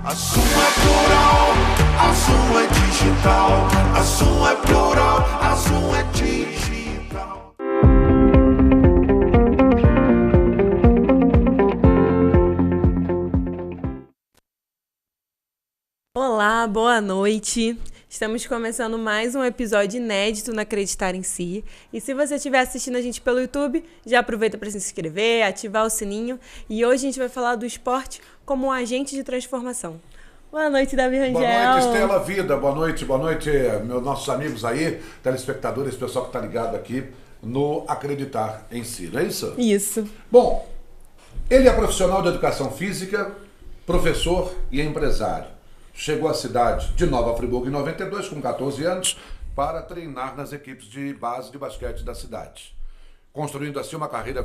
A Zoom é plural, a Zoom é digital. A Zoom é plural, a Zoom é digital. Olá, boa noite. Estamos começando mais um episódio inédito no Acreditar em Si. E se você estiver assistindo a gente pelo YouTube, já aproveita para se inscrever, ativar o sininho. E hoje a gente vai falar do esporte como um agente de transformação. Boa noite, Davi Rangel. Boa noite, Estela Vida. Boa noite, meus nossos amigos aí, telespectadores, pessoal que está ligado aqui no Acreditar em Si, não é isso? Isso. Bom, ele é profissional de educação física, professor e empresário. Chegou à cidade de Nova Friburgo em 92, com 14 anos, para treinar nas equipes de base de basquete da cidade. Construindo assim uma carreira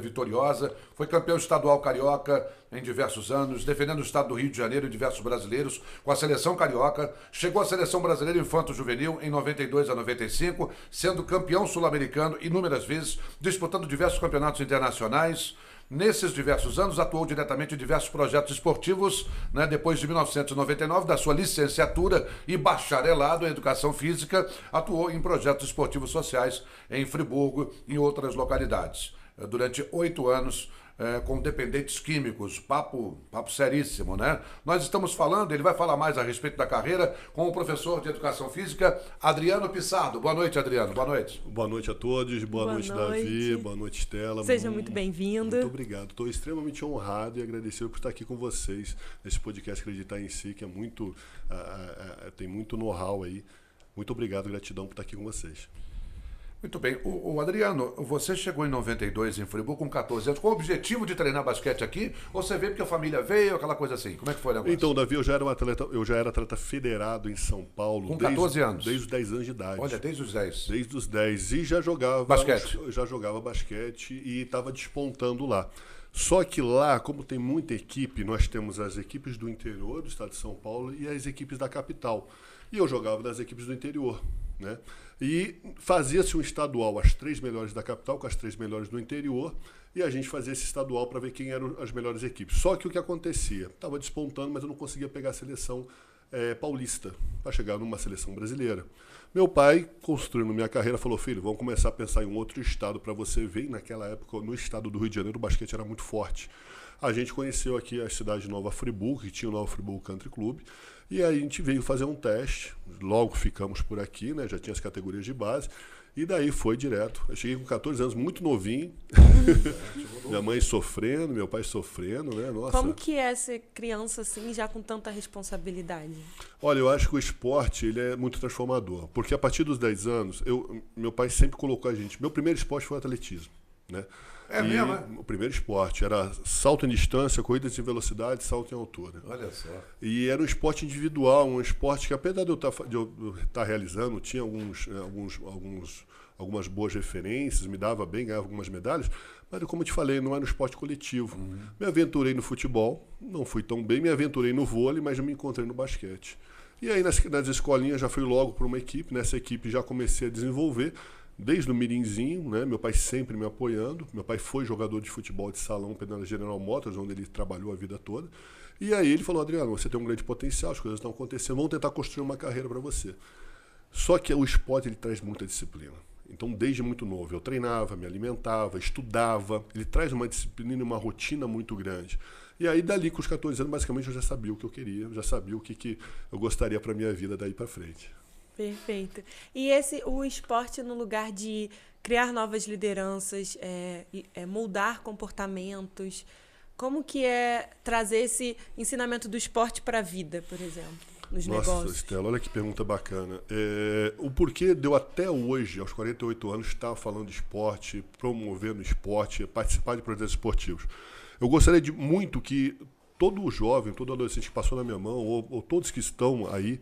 vitoriosa, foi campeão estadual carioca em diversos anos, defendendo o estado do Rio de Janeiro e diversos brasileiros com a seleção carioca, chegou à seleção brasileira infanto-juvenil em 92 a 95, sendo campeão sul-americano inúmeras vezes, disputando diversos campeonatos internacionais. Nesses diversos anos, atuou diretamente em diversos projetos esportivos, né? Depois de 1999, da sua licenciatura e bacharelado em Educação Física, atuou em projetos esportivos sociais em Friburgo e em outras localidades. Durante 8 anos, com dependentes químicos, papo seríssimo, né? Nós estamos falando, ele vai falar mais a respeito da carreira, com o professor de Educação Física, Adriano Pissardo. Boa noite, Adriano. Boa noite. Boa noite a todos. Boa noite, Davi. Boa noite, Estela. Seja muito bem-vindo. Muito obrigado. Estou extremamente honrado e agradecido por estar aqui com vocês nesse podcast Acreditar em Si, que é muito, tem muito know-how aí. Muito obrigado, gratidão por estar aqui com vocês. Muito bem. O Adriano, você chegou em 92 em Friburgo com 14 anos, com o objetivo de treinar basquete aqui, ou você veio porque a família veio, aquela coisa assim? Como é que foi o negócio? Então, Davi, eu já era atleta federado em São Paulo. Com 14 anos? Desde os 10 anos de idade. Olha, desde os 10. Desde os 10. E já jogava basquete. Já jogava basquete e estava despontando lá. Só que lá, como tem muita equipe, nós temos as equipes do interior do estado de São Paulo e as equipes da capital. E eu jogava nas equipes do interior, né? E fazia-se um estadual, as 3 melhores da capital com as 3 melhores do interior, e a gente fazia esse estadual para ver quem eram as melhores equipes. Só que o que acontecia? Estava despontando, mas eu não conseguia pegar a seleção paulista para chegar numa seleção brasileira. Meu pai, construindo minha carreira, falou: filho, vamos começar a pensar em um outro estado para você ver. E naquela época, no estado do Rio de Janeiro, o basquete era muito forte. A gente conheceu aqui a cidade de Nova Friburgo, que tinha o Nova Friburgo Country Club, e aí a gente veio fazer um teste, logo ficamos por aqui, né? Já tinha as categorias de base, e daí foi direto. Eu cheguei com 14 anos, muito novinho, minha mãe sofrendo, meu pai sofrendo, né? Nossa. Como que é ser criança assim, já com tanta responsabilidade? Olha, eu acho que o esporte ele é muito transformador, porque a partir dos 10 anos, meu pai sempre colocou a gente, meu primeiro esporte foi o atletismo, né? Mesmo, né? O primeiro esporte era salto em distância, corrida de velocidade, salto em altura. Olha só. E era um esporte individual, um esporte que, apesar de eu estar realizando, tinha algumas boas referências, me dava bem, ganhava algumas medalhas, mas como eu te falei, não era um esporte coletivo. Me aventurei no futebol, não fui tão bem, me aventurei no vôlei, mas eu me encontrei no basquete. E aí nas escolinhas já fui logo para uma equipe, nessa equipe já comecei a desenvolver, desde o mirinzinho, né? Meu pai sempre me apoiando. Meu pai foi jogador de futebol de salão pela General Motors, onde ele trabalhou a vida toda. E aí ele falou: Adriano, você tem um grande potencial, as coisas estão acontecendo, vamos tentar construir uma carreira para você. Só que o esporte ele traz muita disciplina. Então, desde muito novo, eu treinava, me alimentava, estudava. Ele traz uma disciplina e uma rotina muito grande. E aí, dali, com os 14 anos, basicamente, eu já sabia o que eu queria, já sabia o que eu gostaria para a minha vida daí para frente. Perfeito. E o esporte no lugar de criar novas lideranças, moldar comportamentos, como que é trazer esse ensinamento do esporte para a vida, por exemplo, nos negócios? Nossa, Estela, olha que pergunta bacana. O porquê deu até hoje, aos 48 anos, estar falando de esporte, promovendo esporte, participar de projetos esportivos. Eu gostaria muito que todo jovem, todo adolescente que passou na minha mão, ou todos que estão aí,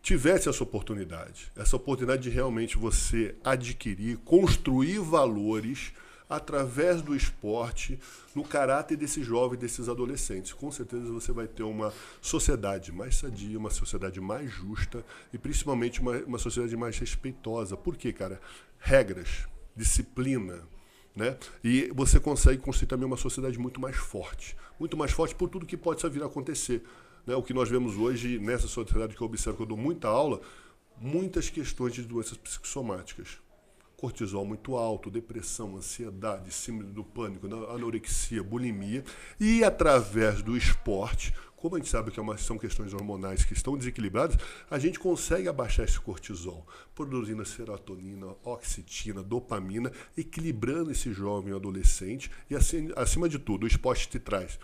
tivesse essa oportunidade de realmente você adquirir, construir valores através do esporte no caráter desse jovem, desses adolescentes. Com certeza você vai ter uma sociedade mais sadia, uma sociedade mais justa e principalmente uma sociedade mais respeitosa. Por quê, cara? Regras, disciplina, né? E você consegue construir também uma sociedade muito mais forte por tudo que pode vir a acontecer. né? O que nós vemos hoje nessa sociedade que eu observo, que eu dou muita aula, muitas questões de doenças psicossomáticas. Cortisol muito alto, depressão, ansiedade, síndrome do pânico, anorexia, bulimia. E através do esporte, como a gente sabe que são questões hormonais que estão desequilibradas, a gente consegue abaixar esse cortisol, produzindo serotonina, oxitina, dopamina, equilibrando esse jovem adolescente. E assim, acima de tudo, o esporte te traz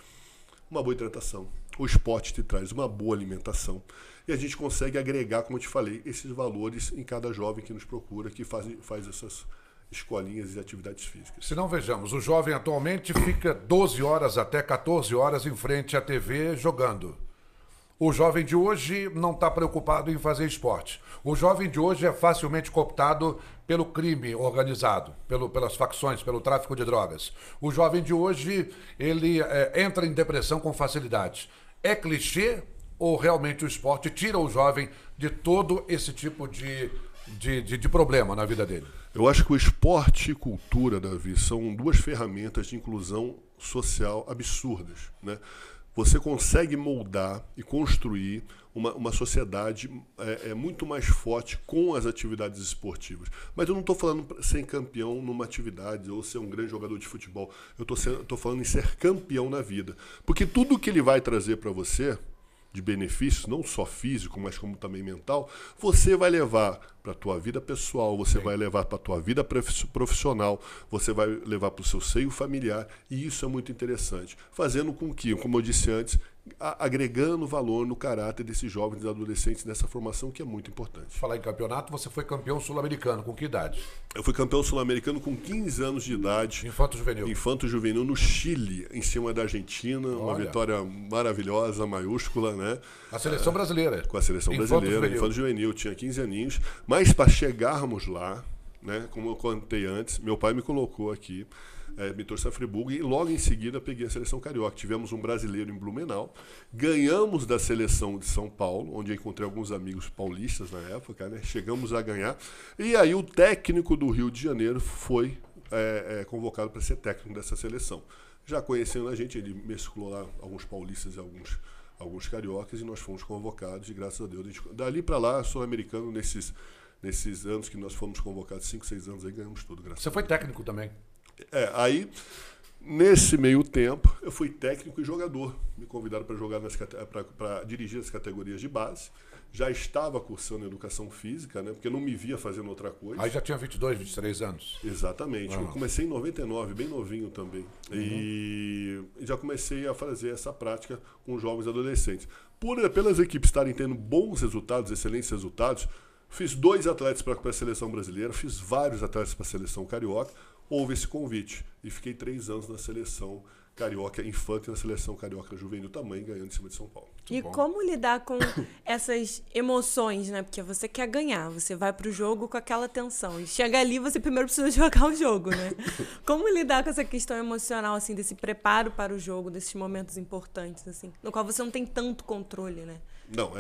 uma boa hidratação, o esporte te traz uma boa alimentação. E a gente consegue agregar, como eu te falei, esses valores em cada jovem que nos procura, que faz essas escolinhas e atividades físicas. Se não, vejamos, o jovem atualmente fica 12 horas até 14 horas em frente à TV jogando. O jovem de hoje não está preocupado em fazer esporte. O jovem de hoje é facilmente cooptado pelo crime organizado, pelas facções, pelo tráfico de drogas. O jovem de hoje, ele entra em depressão com facilidade. É clichê ou realmente o esporte tira o jovem de todo esse tipo de problema na vida dele? Eu acho que o esporte e cultura, Davi, são duas ferramentas de inclusão social absurdas, né? Você consegue moldar e construir uma sociedade muito mais forte com as atividades esportivas. Mas eu não estou falando ser campeão numa atividade ou ser um grande jogador de futebol. Eu estou falando em ser campeão na vida. Porque tudo que ele vai trazer para você, de benefícios, não só físico, mas como também mental, você vai levar para a tua vida pessoal, você vai levar para a tua vida profissional, você vai levar para o seu seio familiar, e isso é muito interessante. Fazendo com que, como eu disse antes, agregando valor no caráter desses jovens e adolescentes nessa formação que é muito importante. Falar em campeonato, você foi campeão sul-americano, com que idade? Eu fui campeão sul-americano com 15 anos de idade. Infanto-juvenil. Infanto-juvenil no Chile, em cima da Argentina. Olha. Uma vitória maravilhosa, maiúscula, né? A seleção brasileira. Com a seleção brasileira, infanto-juvenil. Tinha 15 aninhos. Mas para chegarmos lá, né, como eu contei antes, meu pai me colocou aqui, me trouxe a Friburgo e logo em seguida peguei a seleção carioca. Tivemos um brasileiro em Blumenau, ganhamos da seleção de São Paulo, onde eu encontrei alguns amigos paulistas na época, né? Chegamos a ganhar. E aí o técnico do Rio de Janeiro foi convocado para ser técnico dessa seleção. Já conhecendo a gente, ele mesclou lá alguns paulistas e alguns cariocas, e nós fomos convocados, e graças a Deus, dali para lá, sul-americano, nesses anos que nós fomos convocados, 5, 6 anos, aí ganhamos tudo, graças a Deus. Você foi técnico também? Aí, nesse meio tempo, eu fui técnico e jogador. Me convidaram para jogar para dirigir as categorias de base. Já estava cursando educação física, né? Porque eu não me via fazendo outra coisa. Aí já tinha 22, 23 anos. Exatamente. Eu comecei em 99, bem novinho também. E já comecei a fazer essa prática com jovens adolescentes. Pelas equipes estarem tendo bons resultados, excelentes resultados, fiz 2 atletas para a seleção brasileira, fiz vários atletas para a seleção carioca. Houve esse convite e fiquei 3 anos na seleção carioca infante e na seleção carioca juvenil também, ganhando em cima de São Paulo. E como lidar com essas emoções, né? Porque você quer ganhar, você vai pro jogo com aquela tensão. E chega ali, você primeiro precisa jogar o jogo, né? Como lidar com essa questão emocional, assim, desse preparo para o jogo, desses momentos importantes, assim, no qual você não tem tanto controle, né? Não,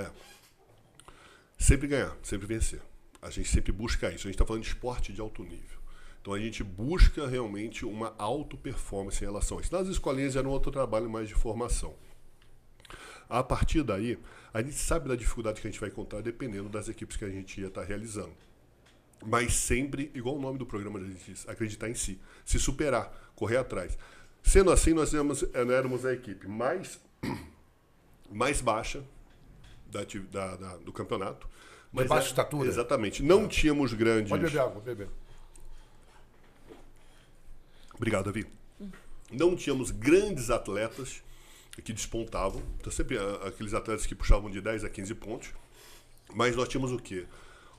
sempre ganhar, sempre vencer. A gente sempre busca isso. A gente está falando de esporte de alto nível. Então a gente busca realmente uma auto-performance em relação a isso. Nas escolinhas era um outro trabalho mais de formação. A partir daí, a gente sabe da dificuldade que a gente vai encontrar dependendo das equipes que a gente ia estar realizando. Mas sempre, igual o nome do programa, a gente diz, acreditar em si, se superar, correr atrás. Sendo assim, nós éramos a equipe mais baixa do campeonato. De baixa estatura? Exatamente. Não tínhamos grandes... Pode beber água, beber. Obrigado, Davi. Não tínhamos grandes atletas que despontavam. Então, sempre aqueles atletas que puxavam de 10 a 15 pontos. Mas nós tínhamos o quê?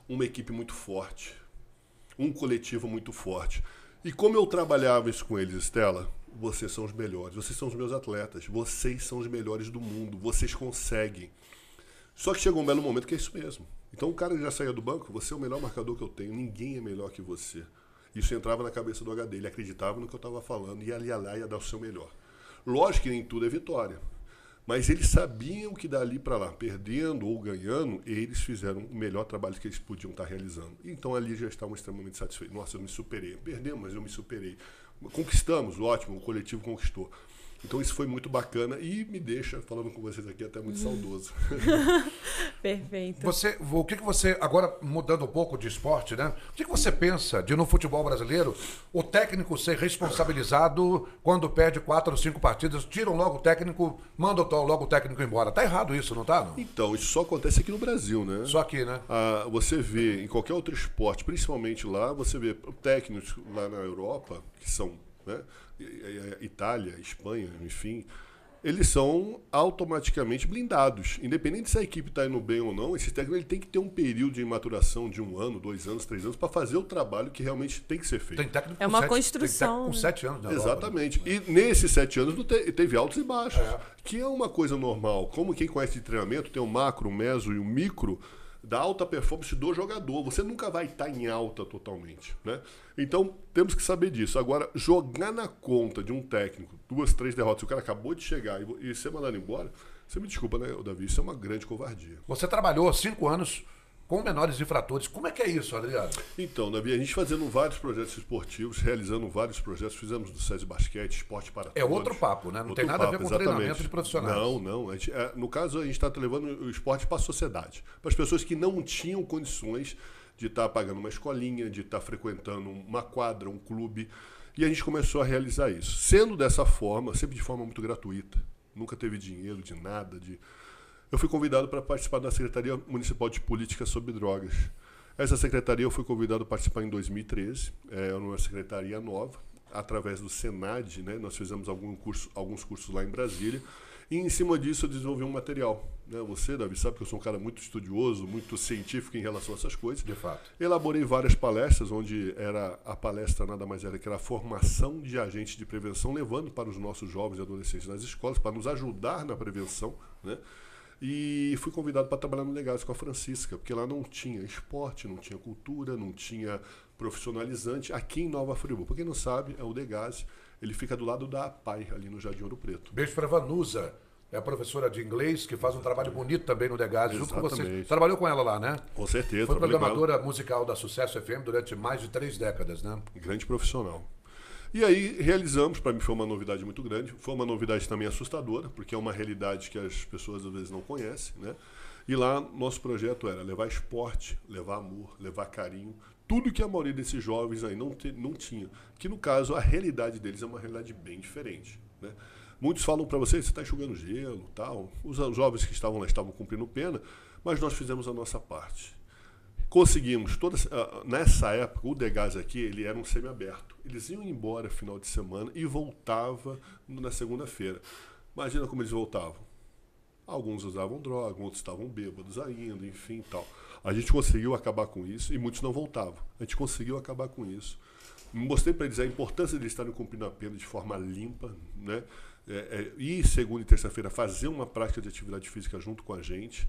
Uma equipe muito forte. Um coletivo muito forte. E como eu trabalhava isso com eles, Estela, vocês são os melhores. Vocês são os meus atletas. Vocês são os melhores do mundo. Vocês conseguem. Só que chegou um belo momento que é isso mesmo. Então o cara já saía do banco, você é o melhor marcador que eu tenho. Ninguém é melhor que você. Isso entrava na cabeça do HD, ele acreditava no que eu estava falando e ia lá e ia dar o seu melhor. Lógico que nem tudo é vitória, mas eles sabiam que dali para lá, perdendo ou ganhando, eles fizeram o melhor trabalho que eles podiam estar realizando. Então ali já estavam extremamente satisfeitos. Nossa, eu me superei. Perdemos, mas eu me superei. Conquistamos, ótimo, o coletivo conquistou. Então isso foi muito bacana e me deixa, falando com vocês aqui, até muito saudoso. Perfeito. O que você, agora mudando um pouco de esporte, né? O que você pensa de no futebol brasileiro o técnico ser responsabilizado quando perde 4 ou 5 partidas, tiram logo o técnico, mandam logo o técnico embora? Tá errado isso, não tá? Não? Então, isso só acontece aqui no Brasil, né? Só aqui, né? Você vê em qualquer outro esporte, principalmente lá, você vê técnicos lá na Europa, que são, né, Itália, Espanha, enfim, eles são automaticamente blindados. Independente se a equipe está indo bem ou não, esse técnico ele tem que ter um período de maturação de 1 ano, 2 anos, 3 anos, para fazer o trabalho que realmente tem que ser feito. Tem técnico É uma construção. Com 7 anos na Europa, Exatamente. Né? E nesses 7 anos teve altos e baixos, que é uma coisa normal. Como quem conhece de treinamento, tem o macro, o meso e o micro, da alta performance do jogador. Você nunca vai estar em alta totalmente, né? Então, temos que saber disso. Agora, jogar na conta de um técnico 2, 3 derrotas, o cara acabou de chegar e ser mandado embora, você me desculpa, né, Davi? Isso é uma grande covardia. Você trabalhou 5 anos com menores infratores. Como é que é isso, Adriano? Então, Davi, a gente fazendo vários projetos esportivos, realizando vários projetos, fizemos do SESI Basquete, Esporte para Todos. É outro papo, né? Não tem nada a ver com treinamento de profissionais. Não. No caso, a gente está levando o esporte para a sociedade. Para as pessoas que não tinham condições de estar pagando uma escolinha, de estar frequentando uma quadra, um clube. E a gente começou a realizar isso. Sendo dessa forma, sempre de forma muito gratuita. Nunca teve dinheiro de nada, Eu fui convidado para participar da Secretaria Municipal de Política sobre Drogas. Essa secretaria eu fui convidado a participar em 2013, é uma secretaria nova, através do Senad, né? Nós fizemos alguns cursos lá em Brasília, e em cima disso eu desenvolvi um material. Né? Você, Davi, sabe que eu sou um cara muito estudioso, muito científico em relação a essas coisas. De fato. Elaborei várias palestras, onde a palestra nada mais era que a formação de agentes de prevenção, levando para os nossos jovens e adolescentes nas escolas, para nos ajudar na prevenção, né? E fui convidado para trabalhar no Degase com a Francisca, porque lá não tinha esporte, não tinha cultura, não tinha profissionalizante. Aqui em Nova Friburgo, para quem não sabe, é o Degase, ele fica do lado da APAI, ali no Jardim Ouro Preto. Beijo para a Vanusa, é a professora de inglês, que faz um trabalho bonito também no Degase, junto com você. Exatamente. Trabalhou com ela lá, né? Com certeza. Foi programadora musical da Sucesso FM durante mais de 3 décadas, né? Grande profissional. E aí realizamos, para mim foi uma novidade muito grande, foi uma novidade também assustadora, porque é uma realidade que as pessoas às vezes não conhecem, né? E lá nosso projeto era levar esporte, levar amor, levar carinho, tudo que a maioria desses jovens aí não tinha. Que no caso a realidade deles é uma realidade bem diferente, né? Muitos falam para você está enxugando gelo, tal. Os jovens que estavam lá estavam cumprindo pena, mas nós fizemos a nossa parte. Conseguimos, nessa época, o Degase aqui, ele era um semiaberto. Eles iam embora final de semana e voltava na segunda-feira. Imagina como eles voltavam. Alguns usavam droga, outros estavam bêbados ainda, enfim, tal. A gente conseguiu acabar com isso e muitos não voltavam. A gente conseguiu acabar com isso. Mostrei para eles a importância de eles estarem cumprindo a pena de forma limpa, né? E segunda e terça-feira fazer uma prática de atividade física junto com a gente.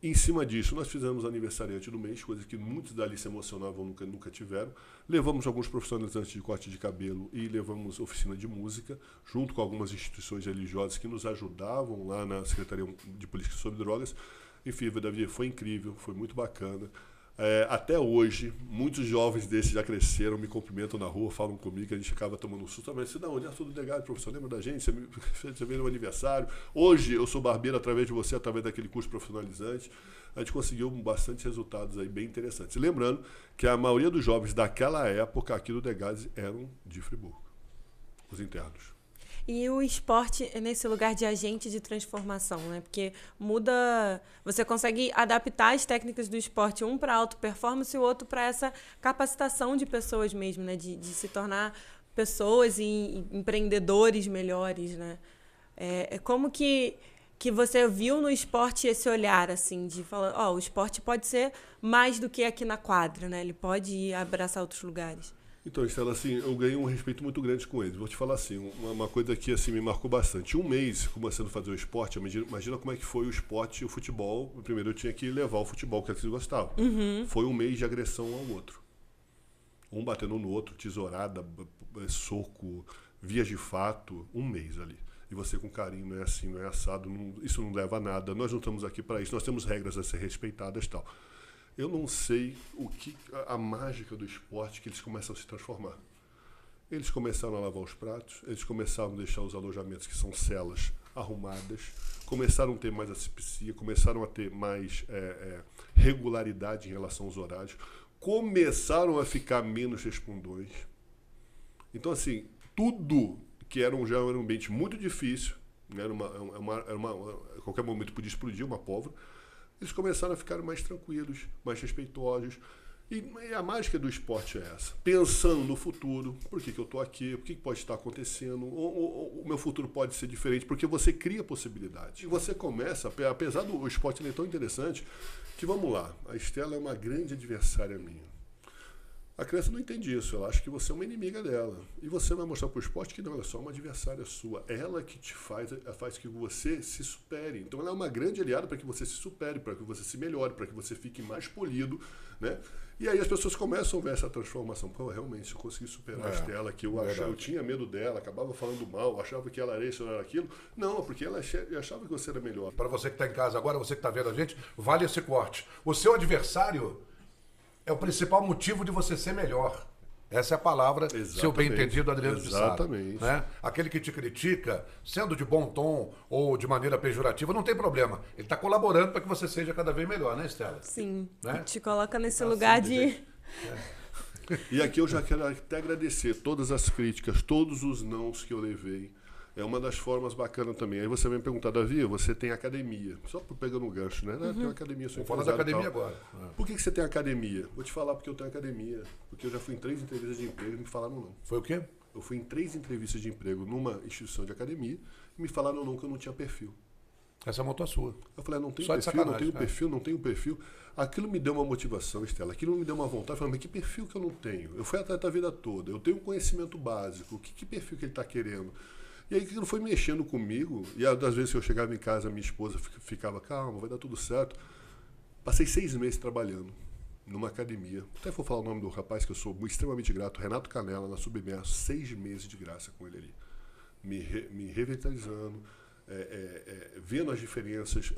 Em cima disso, nós fizemos aniversariante do mês, coisa que muitos dali se emocionavam, nunca tiveram. Levamos alguns profissionalizantes de corte de cabelo e levamos oficina de música, junto com algumas instituições religiosas que nos ajudavam lá na Secretaria de Política sobre Drogas. Enfim, Davi, foi incrível, foi muito bacana. Até hoje, muitos jovens desses já cresceram, me cumprimentam na rua, falam comigo, que a gente acaba tomando um susto. Mas você dá onde? Tudo legal, professor, lembra da gente? Você veio no aniversário. Hoje eu sou barbeiro através de você, através daquele curso profissionalizante. A gente conseguiu bastante resultados aí bem interessantes. Lembrando que a maioria dos jovens daquela época aqui do Degase eram de Friburgo, os internos. E o esporte é nesse lugar de agente de transformação, né? Porque muda... Você consegue adaptar as técnicas do esporte, um para alta performance e o outro para essa capacitação de pessoas mesmo, né? De se tornar pessoas e empreendedores melhores, né? Como que você viu no esporte esse olhar, assim, de falar, o esporte pode ser mais do que aqui na quadra, né? Ele pode abraçar outros lugares. Então, Estela, assim, eu ganhei um respeito muito grande com eles. Vou te falar assim, uma coisa que assim, me marcou bastante. Um mês começando a fazer o esporte, imagina como é que foi o esporte e o futebol. Primeiro eu tinha que levar o futebol que eles gostavam. Uhum. Foi um mês de agressão ao outro. Um batendo no outro, tesourada, soco, vias de fato, um mês ali. E você com carinho, não é assim, não é assado, isso não leva a nada. Nós não estamos aqui para isso, nós temos regras a ser respeitadas e tal. Eu não sei a mágica do esporte que eles começam a se transformar. Eles começaram a lavar os pratos, eles começaram a deixar os alojamentos, que são celas, arrumadas, começaram a ter mais asepsia, começaram a ter mais regularidade em relação aos horários, começaram a ficar menos respondões. Então, assim, tudo que já era um ambiente muito difícil, né, a qualquer momento podia explodir uma pólvora, eles começaram a ficar mais tranquilos, mais respeitosos. E a mágica do esporte é essa. Pensando no futuro, por que eu estou aqui, o que pode estar acontecendo, o meu futuro pode ser diferente, porque você cria possibilidades. E você começa, apesar do esporte ele é tão interessante, que vamos lá, a Estela é uma grande adversária minha. A criança não entende isso, ela acha que você é uma inimiga dela. E você vai mostrar para o esporte que não, ela é só uma adversária sua. Ela que te faz que você se supere. Então ela é uma grande aliada para que você se supere, para que você se melhore, para que você fique mais polido, né? E aí as pessoas começam a ver essa transformação. Pô, realmente, se eu conseguir superar a Estela, que eu tinha medo dela, acabava falando mal, achava que ela era isso, ou era aquilo. Não, porque ela achava que você era melhor. Para você que está em casa agora, você que está vendo a gente, vale esse corte. O seu adversário é o principal motivo de você ser melhor. Essa é a palavra, seu bem entendido, Adriano de Sá. Exatamente. Né? Aquele que te critica, sendo de bom tom ou de maneira pejorativa, não tem problema. Ele está colaborando para que você seja cada vez melhor, né, Estela? Sim, Né? te coloca nesse lugar de... E aqui eu já quero até agradecer todas as críticas, todos os nãos que eu levei. É uma das formas bacanas também. Aí você vai me perguntar, Davi, você tem academia. Só pegando um gancho, né? Tem uma academia, sou Vou falar da academia tal. agora. Por que você tem academia? Vou te falar porque eu tenho academia. Porque eu já fui em 3 entrevistas de emprego e me falaram não. Foi o quê? Eu fui em 3 entrevistas de emprego numa instituição de academia e me falaram não, que eu não tinha perfil. Essa moto é sua. Eu falei, não tenho Só de perfil, não sacanagem, tenho perfil, não tenho perfil. Aquilo me deu uma motivação, Estela. Aquilo me deu uma vontade. Eu falei, mas que perfil que eu não tenho? Eu fui atleta a vida toda. Eu tenho um conhecimento básico. Que perfil que ele está querendo? E aí aquilo foi mexendo comigo. E às vezes que eu chegava em casa, minha esposa ficava, calma, vai dar tudo certo. Passei 6 meses trabalhando numa academia. Até vou falar o nome do rapaz que eu sou extremamente grato, Renato Canella, na Submerso. 6 meses de graça com ele ali. Me revitalizando. Vendo as diferenças,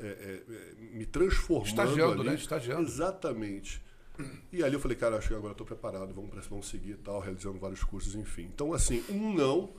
me transformando. Estagiando, ali. né? Estagiando. Exatamente. E ali eu falei, cara, acho que agora estou preparado, vamos seguir e tal, realizando vários cursos, enfim. Então, assim, não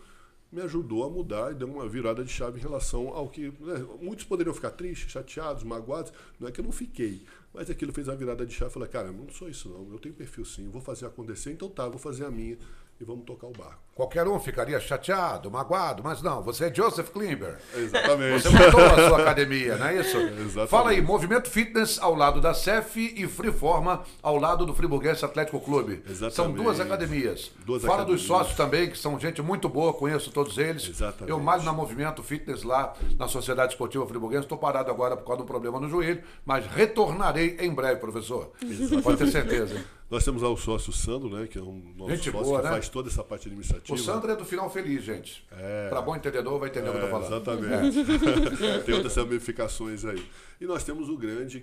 me ajudou a mudar e deu uma virada de chave em relação ao que... Né, muitos poderiam ficar tristes, chateados, magoados. Não é que eu não fiquei, mas aquilo fez a virada de chave. Eu falei, cara, não sou isso não, eu tenho perfil sim, eu vou fazer acontecer, então tá, vou fazer a minha e vamos tocar o barco. Qualquer um ficaria chateado, magoado, mas não, você é Joseph Klimber. Exatamente. Você montou a sua academia, não é isso? Exatamente. Fala aí, Movimento Fitness ao lado da CEF e Freeforma ao lado do Friburguense Atlético Clube. Exatamente. São 2 academias. Duas Fala academias. dos sócios também, que são gente muito boa, conheço todos eles. Exatamente. Eu malho na Movimento Fitness lá na Sociedade Esportiva Friburguense. Estou parado agora por causa de um problema no joelho, mas retornarei em breve, professor. Pode ter certeza. Nós temos lá o sócio Sandro, né, que é um nosso Gente sócio boa, que né? faz toda essa parte administrativa. O Sandro é do final feliz, gente. Para bom entendedor, vai entender o que eu estou falando. Exatamente. Tem outras ramificações aí. E nós temos o grande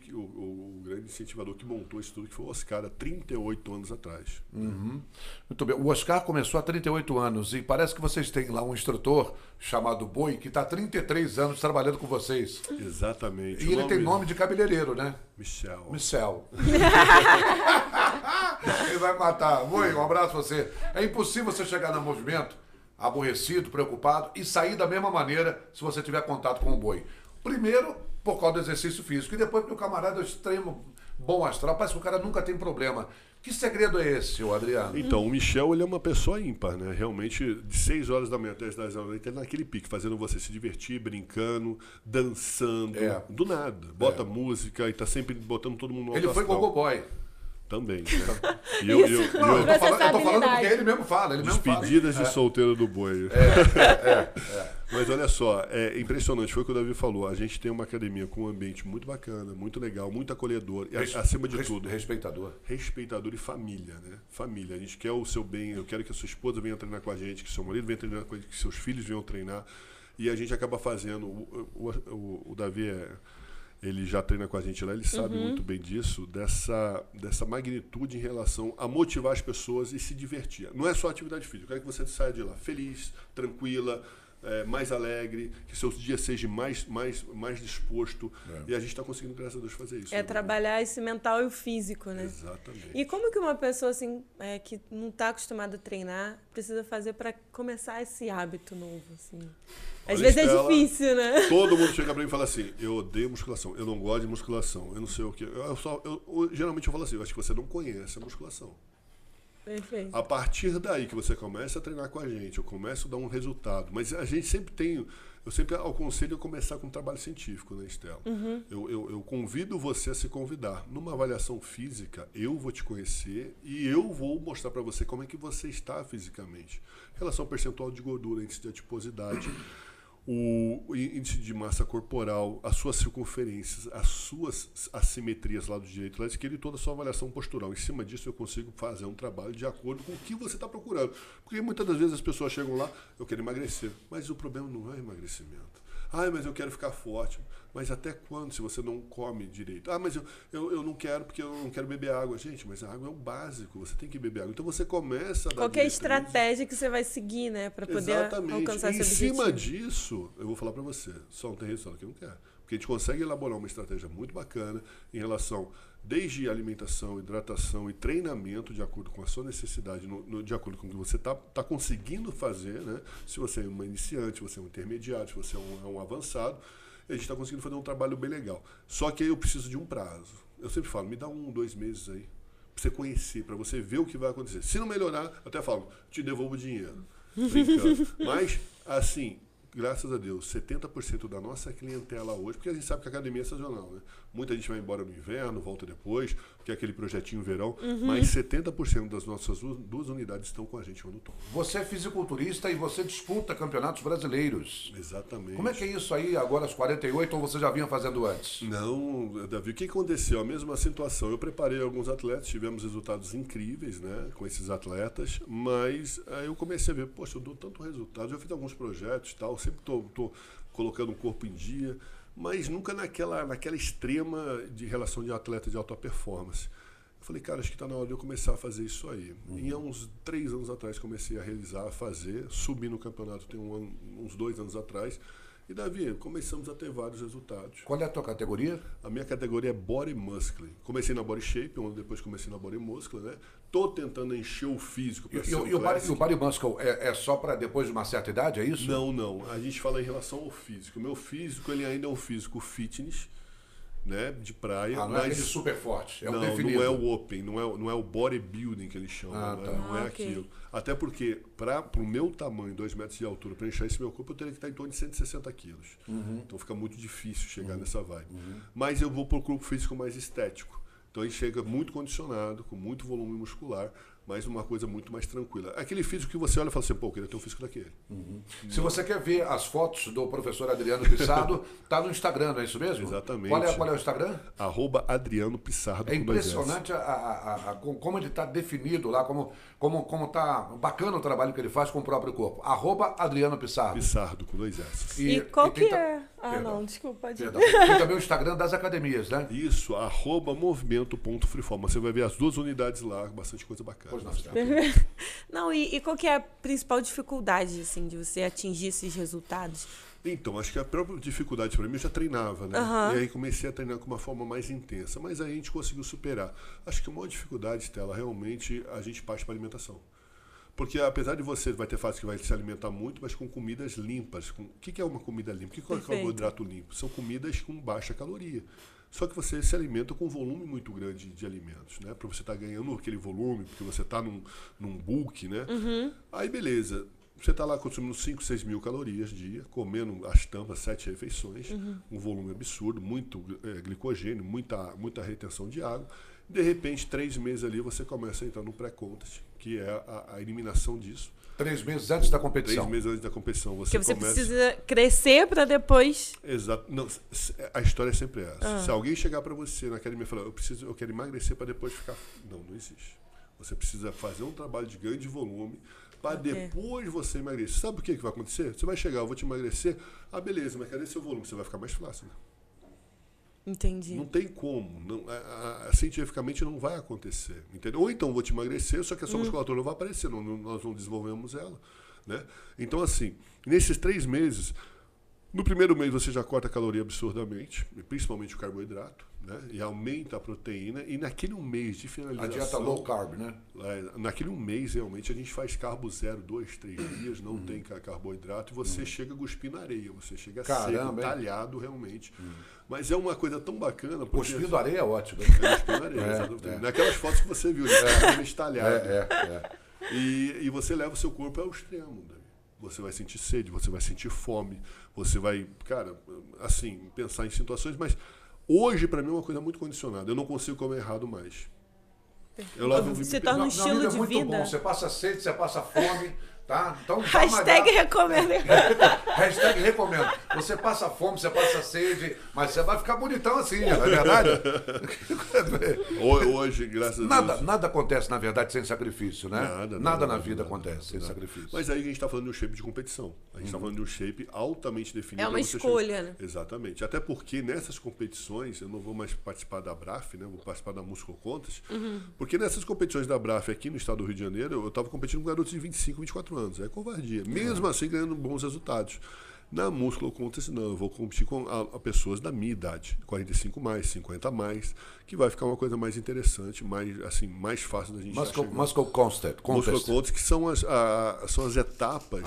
incentivador que montou isso tudo, que foi o Oscar, há 38 anos atrás. Muito bem. O Oscar começou há 38 anos e parece que vocês têm lá um instrutor chamado Boi, que está há 33 anos trabalhando com vocês. Exatamente. E ele tem nome de cabeleireiro, né? Michel. Michel. Ele vai matar. Boi, um abraço pra você. É impossível você chegar no movimento aborrecido, preocupado e sair da mesma maneira se você tiver contato com o Boi. Primeiro, por causa do exercício físico, e depois porque o camarada é extremo bom astral, parece que o cara nunca tem problema. Que segredo é esse, ô Adriano? Então, o Michel, ele é uma pessoa ímpar, né? Realmente, de 6 horas da manhã até as 10 horas da noite, ele é naquele pique, fazendo você se divertir, brincando, dançando, do nada. Bota música e tá sempre botando todo mundo no alto Ele foi astral. gogo boy. Também. Né? E Isso. eu Eu tô falando porque Processabilidade. ele mesmo fala. Ele mesmo fala. Despedidas de solteiro do boi. Mas olha só, é impressionante, foi o que o Davi falou. A gente tem uma academia com um ambiente muito bacana, muito legal, muito acolhedor. E acima de tudo, Respeitador. respeitador e família, né? Família. A gente quer o seu bem, eu quero que a sua esposa venha treinar com a gente, que seu marido venha treinar com a gente, que seus filhos venham treinar. E a gente acaba fazendo. O Davi ele já treina com a gente lá, ele sabe muito bem disso, dessa magnitude em relação a motivar as pessoas e se divertir. Não é só atividade física, eu quero que você saia de lá feliz, tranquila, mais alegre, que seu dia seja mais disposto. E a gente está conseguindo, graças a Deus, fazer isso. Trabalhar esse mental e o físico, né? Exatamente. E como que uma pessoa assim, que não está acostumada a treinar precisa fazer para começar esse hábito novo? Assim? Às vezes é difícil, né? Todo mundo chega para mim e fala assim, eu odeio musculação, eu não gosto de musculação, eu não sei o quê. Geralmente eu falo assim, eu acho que você não conhece a musculação. Perfeito. A partir daí que você começa a treinar com a gente, eu começo a dar um resultado. Mas a gente sempre tem... Eu sempre aconselho a começar com um trabalho científico, né, Estela? Eu convido você a se convidar. Numa avaliação física, eu vou te conhecer e eu vou mostrar para você como é que você está fisicamente. Relação percentual de gordura, índice de adiposidade, o índice de massa corporal, as suas circunferências, as suas assimetrias lado direito, lado esquerdo e toda a sua avaliação postural. Em cima disso eu consigo fazer um trabalho de acordo com o que você está procurando. Porque muitas das vezes as pessoas chegam lá, eu quero emagrecer, mas o problema não é emagrecimento. Mas eu quero ficar forte. Mas até quando, se você não come direito? Mas eu não quero porque eu não quero beber água. Gente, mas a água é o básico, você tem que beber água. Então você começa a dar qualquer estratégia que você vai seguir, né? Para poder alcançar esse objetivo. Em cima disso, eu vou falar para você, só não tem resultado que não quer. Porque a gente consegue elaborar uma estratégia muito bacana em relação desde alimentação, hidratação e treinamento de acordo com a sua necessidade, de acordo com o que você está conseguindo fazer, né? Se você é uma iniciante, se você é um intermediário, se você é um avançado, a gente está conseguindo fazer um trabalho bem legal. Só que aí eu preciso de um prazo. Eu sempre falo, me dá 1, 2 meses aí, para você conhecer, para você ver o que vai acontecer. Se não melhorar, eu até falo, te devolvo o dinheiro. Brincando. Mas, assim, graças a Deus, 70% da nossa clientela hoje, porque a gente sabe que a academia é sazonal, né? Muita gente vai embora no inverno, volta depois, que é aquele projetinho verão, mas 70% das nossas 2 unidades estão com a gente o ano todo. Você é fisiculturista e você disputa campeonatos brasileiros. Exatamente. Como é que é isso aí agora aos 48 ou você já vinha fazendo antes? Não, Davi, o que aconteceu? A mesma situação. Eu preparei alguns atletas, tivemos resultados incríveis, né, com esses atletas, mas aí eu comecei a ver, poxa, eu dou tanto resultado, já fiz alguns projetos e tal, sempre estou colocando o corpo em dia, mas nunca naquela extrema de relação de atleta de alta performance. Eu falei, cara, acho que está na hora de eu começar a fazer isso aí. E há uns 3 anos atrás comecei a realizar, a fazer, subi no campeonato tem uns 2 anos atrás. E, Davi, começamos a ter vários resultados. Qual é a tua categoria? A minha categoria é Body Muscle. Comecei na Body Shape, um ano depois comecei na Body Muscle, né? Tô tentando encher o físico para ser o Body Muscle é só para depois de uma certa idade, é isso? Não. A gente fala em relação ao físico. O meu físico, ele ainda é um físico fitness, né, de praia. Não é aquele super forte, é o definido. Não é o open, não é o bodybuilding que eles chamam, não é aquilo. Até porque, para o meu tamanho, 2 metros de altura, para encher esse meu corpo, eu teria que estar em torno de 160 quilos. Então fica muito difícil chegar nessa vibe. Mas eu vou para o corpo físico mais estético. Então ele chega muito condicionado, com muito volume muscular, mas uma coisa muito mais tranquila. Aquele físico que você olha e fala assim, pô, eu queria ter um físico daquele. Se você quer ver as fotos do professor Adriano Pissardo, tá no Instagram, não é isso mesmo? Exatamente. Qual é o Instagram? @Adriano Pissardo. É impressionante como ele está definido lá, como tá bacana o trabalho que ele faz com o próprio corpo. @Adriano Pissardo. Pissardo, com 2 S. E qual que é? Desculpa, pode ir. Tem também o Instagram das academias, né? Isso, @movimento.freeform. Você vai ver as 2 unidades lá, bastante coisa bacana. Não, e qual que é a principal dificuldade, assim, de você atingir esses resultados? Então, acho que a própria dificuldade para mim, eu já treinava, né? E aí comecei a treinar com uma forma mais intensa, mas aí a gente conseguiu superar. Acho que a maior dificuldade, Stella, realmente a gente parte para a alimentação. Porque apesar de você vai ter fase que vai se alimentar muito, mas com comidas limpas. O que é uma comida limpa? O que é um carboidrato limpo? São comidas com baixa caloria. Só que você se alimenta com um volume muito grande de alimentos, né? Para você estar ganhando aquele volume, porque você está num bulk, né? Aí beleza, você está lá consumindo 5, 6 mil calorias dia, comendo as tampas, 7 refeições, um volume absurdo, muito glicogênio, muita retenção de água. De repente, 3 meses ali, você começa a entrar no pré-contest, que é a eliminação disso. 3 meses antes da competição. 3 meses antes da competição. Porque você precisa crescer para depois... Exato. Não, a história é sempre essa. Se alguém chegar para você na academia e falar, eu quero emagrecer para depois ficar... Não existe. Você precisa fazer um trabalho de ganho de volume para depois você emagrecer. Sabe o que vai acontecer? Você vai chegar, eu vou te emagrecer. Beleza, mas cadê seu volume? Você vai ficar mais flácido. Entendi. Não tem como. Cientificamente não vai acontecer. Entendeu? Ou então vou te emagrecer, só que a sua musculatura não vai aparecer. Nós não desenvolvemos ela. né? Então, assim, nesses 3 meses, no primeiro mês você já corta a caloria absurdamente, principalmente o carboidrato, né? E aumenta a proteína. E naquele mês de finalização... A dieta low carb, né? Naquele mês, realmente, a gente faz carbo 0, 2, 3 dias, não tem carboidrato, e você chega a cuspir na areia, você chega seco, talhado, realmente. Mas é uma coisa tão bacana... Cuspindo areia é ótimo. Cuspindo areia, naquelas fotos que você viu, ele talhado. E você leva o seu corpo ao extremo, né? Você vai sentir sede, você vai sentir fome, você vai, cara, assim, pensar em situações, mas hoje, para mim, é uma coisa muito condicionada. Eu não consigo comer errado mais. Se torna um estilo de muito vida. Bom. Você passa sede, você passa fome, tá? Então, hashtag recomendo. Hashtag recomendo. Você passa fome, você passa sede, mas você vai ficar bonitão assim, não é verdade? Hoje, graças a Deus. Nada acontece, na verdade, sem sacrifício, né? Nada na vida acontece sem nada. sacrifício. Mas aí a gente está falando de um shape de competição. A gente está falando de um shape altamente definido. É uma escolha, né? Exatamente. Até porque nessas competições, eu não vou mais participar da BRAF, né? Vou participar da Músculo Contas. Porque nessas competições da BRAF aqui no estado do Rio de Janeiro, eu estava competindo com garotos de 25, 24 anos. É covardia. Mesmo assim, ganhando bons resultados. Na Músculo Contest, não, eu vou competir com pessoas da minha idade, 45 mais, 50 mais, que vai ficar uma coisa mais interessante, mais fácil da gente Muscle Contest. Músculo Contest, que são as etapas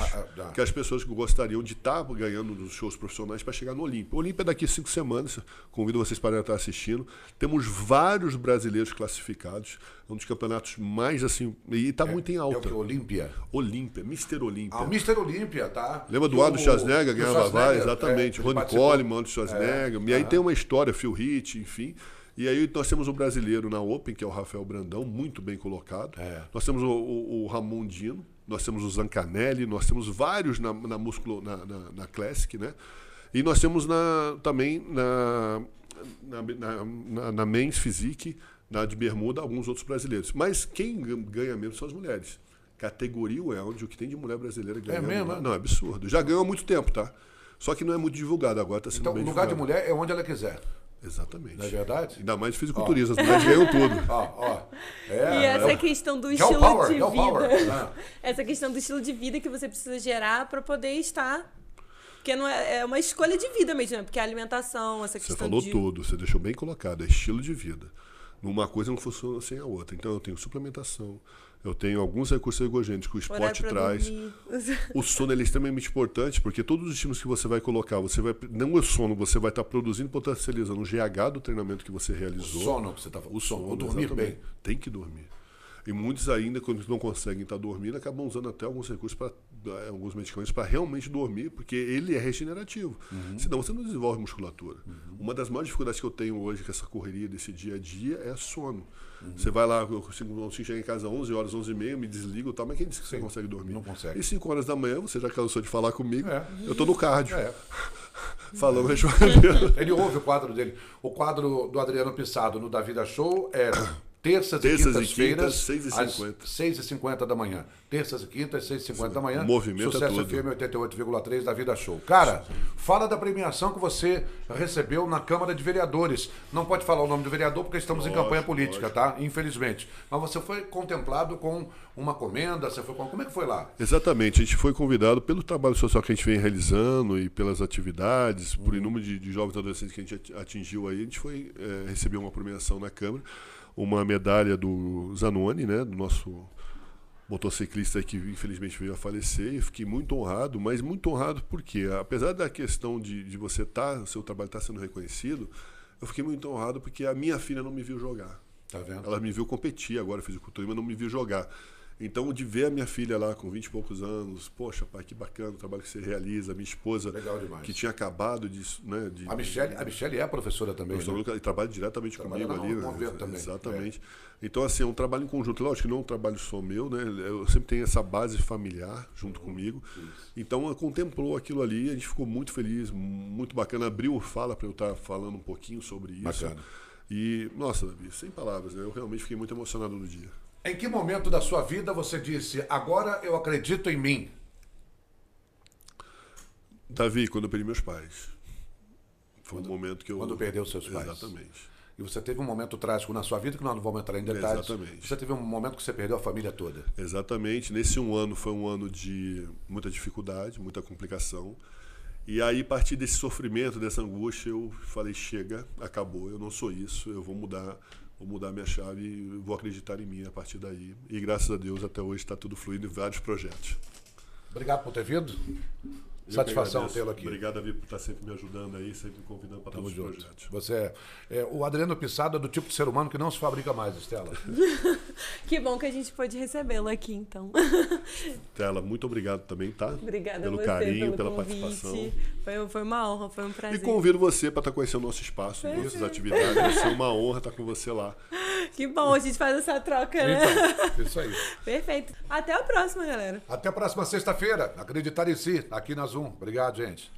que as pessoas que gostariam de estar ganhando nos shows profissionais para chegar no Olímpia. O Olímpia é daqui a 5 semanas, convido vocês para estar assistindo. Temos vários brasileiros classificados, um dos campeonatos mais assim, e está muito em alta. É o Olímpia? Olímpia, Mr. Olímpia. O Mr. Olímpia, tá? Lembra do Arnold Schwarzenegger, ganhava vários, exatamente. Ronnie Coleman, Arnold Schwarzenegger. E aí tem uma história, Phil Heath, enfim. E aí nós temos um brasileiro na Open, que é o Rafael Brandão, muito bem colocado. Nós temos o Ramon Dino, nós temos o Zancanelli, nós temos vários na Classic, né? E nós temos também na Men's Physique, na de bermuda, alguns outros brasileiros. Mas quem ganha mesmo são as mulheres. Categoria onde o que tem de mulher brasileira ganhando. É mesmo? Não, é absurdo. Já ganhou há muito tempo, tá? Só que não é muito divulgado, agora está sendo então, bem divulgado. Então, o lugar de mulher é onde ela quiser. Exatamente. Não é verdade? Ainda mais de fisiculturismo, as mulheres ganham tudo. E essa questão do estilo de vida. Essa questão do estilo de vida que você precisa gerar para poder estar... Porque não é uma escolha de vida mesmo, né? Porque a alimentação, essa questão Você falou tudo, você deixou bem colocado, é estilo de vida. Uma coisa não funciona sem a outra. Então eu tenho suplementação, eu tenho alguns recursos ergogênicos que o esporte traz. O sono é extremamente importante, porque todos os estímulos que você vai colocar, não é sono, você vai estar produzindo e potencializando o GH do treinamento que você realizou. O sono que você está falando. O sono, dormir bem. Tem que dormir. E muitos ainda, quando não conseguem estar dormindo, acabam usando até alguns recursos, alguns medicamentos para realmente dormir, porque ele é regenerativo. Senão você não desenvolve musculatura. Uma das maiores dificuldades que eu tenho hoje com essa correria desse dia a dia é sono. Você vai lá, eu consigo chegar em casa às 11 horas, 11h30, me desligo e tal, mas quem disse que você consegue dormir? Não consegue. E 5 horas da manhã, você já cansou de falar comigo, eu estou no cardio. Falando, respondendo. Ele ouve o quadro dele. O quadro do Adriano Pissado no Da Vida Show é... Terças e quintas-feiras, 6h50. às 6h50 da manhã. Terças e quintas, 6h50 da manhã. Movimento Sucesso é tudo. FM 88,3 da Vida Show. Cara, fala da premiação que você recebeu na Câmara de Vereadores. Não pode falar o nome do vereador porque estamos em campanha política, tá? Infelizmente. Mas você foi contemplado com uma comenda, você foi com... Como é que foi lá? Exatamente. A gente foi convidado pelo trabalho social que a gente vem realizando e pelas atividades, por inúmero de jovens e adolescentes que a gente atingiu aí. A gente foi receber uma premiação na Câmara. Uma medalha do Zanoni, né, do nosso motociclista que infelizmente veio a falecer, e fiquei muito honrado, mas muito honrado porque, apesar da questão de você seu trabalho estar sendo reconhecido, eu fiquei muito honrado porque a minha filha não me viu jogar. Tá vendo? Ela me viu competir agora, fisiculturismo, mas não me viu jogar. Então, de ver a minha filha lá com 20 e poucos anos, poxa, pai, que bacana o trabalho que você realiza, a minha esposa, que tinha acabado de... Né, a Michele é professora também, professora, e trabalha diretamente comigo ali. Né? Também. Exatamente. Então, assim, é um trabalho em conjunto. Lógico que não é um trabalho só meu, né? Eu sempre tenho essa base familiar junto comigo. Então, contemplou aquilo ali, a gente ficou muito feliz, muito bacana. Abriu fala para eu estar falando um pouquinho sobre isso. Bacana. E, nossa, Davi, sem palavras, né? Eu realmente fiquei muito emocionado no dia. Em que momento da sua vida você disse, agora eu acredito em mim? Davi, quando eu perdi meus pais. Foi um momento que eu... Quando perdeu seus pais. Exatamente. e você teve um momento trágico na sua vida, que nós não vamos entrar em detalhes. Exatamente. Você teve um momento que você perdeu a família toda. Exatamente. Nesse um ano foi um ano de muita dificuldade, muita complicação. E aí, a partir desse sofrimento, dessa angústia, eu falei, chega, acabou, eu não sou isso, eu vou mudar minha chave e vou acreditar em mim a partir daí. E graças a Deus, até hoje está tudo fluindo em vários projetos. Obrigado por ter vindo. Eu Satisfação que agradeço. tê-lo aqui. Obrigado, Davi, por estar sempre me ajudando aí, sempre me convidando para todos os projetos. Você o Adriano Pissado é do tipo de ser humano que não se fabrica mais, Estela. Que bom que a gente pôde recebê-lo aqui, então. Estela, muito obrigado também, tá? Obrigada pelo a você, carinho, pelo pela convite. participação. Foi uma honra, foi um E prazer. convido você para estar conhecendo o nosso espaço, nossas atividades. Vai ser uma honra estar com você lá. Que bom, a gente faz essa troca, né? Então, isso aí. Perfeito. Até a próxima, galera. Até a próxima sexta-feira. Acreditar em si, aqui na Zoom. Obrigado, gente.